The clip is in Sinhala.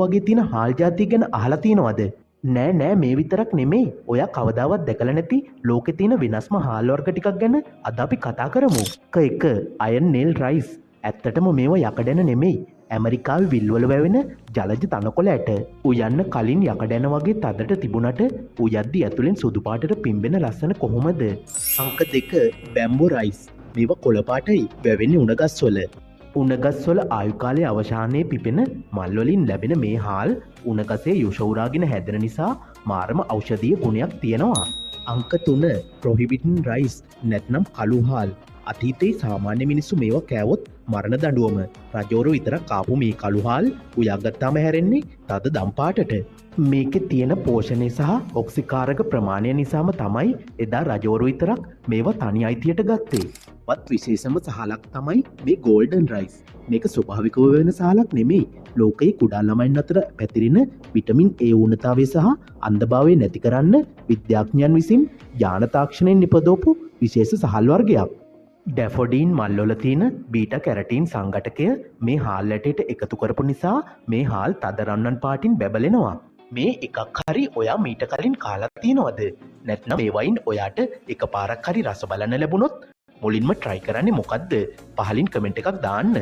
වගේ තියෙන හාල් ජාතිය ගැන අහලා තියෙනවද? නෑ මේ විතරක් නෙමෙයි. ඔයා කවදාවත් දැකලා නැති ලෝකේ තියෙන වෙනස්ම හාල් වර්ග ටිකක් ගැන අද අපි කතා කරමු. එක අයන් නෙල් රයිස්. ඇත්තටම මේව යකඩැන නෙමෙයි. ඇමරිකාවේ විල්වල වැවෙන ජලජ තනකොළ ඇට. උයන්න කලින් යකඩැන වගේ තදට තිබුණට උයද්දි ඇතුලෙන් සුදු පාටට පිම්බෙන ලස්සන කොහොමද? අංක 2 බැම්බෝ රයිස්. මේවා කොළ පාටයි වැවෙන්නේ උණගස්වල. උණගස්වල ආයුකාලයේ අවසානයේ පිපෙන මල්වලින් ලැබෙන මේ හාල් උණගසේ යුෂ උරාගෙන හැදෙන නිසා මාරම ඖෂධීය ගුණයක් තියෙනවා. අංක 3 ප්‍රොහිබිටන් රයිස් නැත්නම් කළු හාල්. අතීතයේ සාමාන්‍ය මිනිස්සු මේවා කෑවොත් මරණ දඬුවම. රජවරු විතරක් කාපු මේ කළු හාල් උයාගත්තාම හැරෙන්නේ තද දම් පාටට. මේකේ තියෙන පෝෂණය සහ ඔක්සිකාරක ප්‍රමාණය නිසාම තමයි එදා රජවරු විතරක් මේවා තනි අයිතියට ගත්තේ. වත් විශේෂම සහලක් තමයි මේ ගෝල්ඩන් රයිස්. මේක ස්වභාවිකව වෙන සහලක් නෙමෙයි. ලෝකයේ කුඩා ළමයින් අතර පැතිරෙන විටමින් A ඌනතාවය සහ අන්ධභාවය නැති කරන්න විද්‍යාඥයන් විසින් ඥාන තාක්ෂණයෙන් නිපදවපු විශේෂ සහල් වර්ගයක්. ඩැෆොඩීන් මල්වල තියෙන බීටා කැරටීන් සංඝටකය මේ හාල් ඇටයට එකතු කරපු නිසා මේ හාල් තද රන්වන් පාටින් බැබලෙනවා. මේ එකක් හරි ඔයා මීට කලින් කාලා තියෙනවද? නැත්නම් මේ වයින් ඔයාට එකපාරක් හරි රස බලන්න ලැබුණොත් මුලින්ම try කරන්නේ මොකද්ද? පහලින් කමෙන්ට් එකක් දාන්න.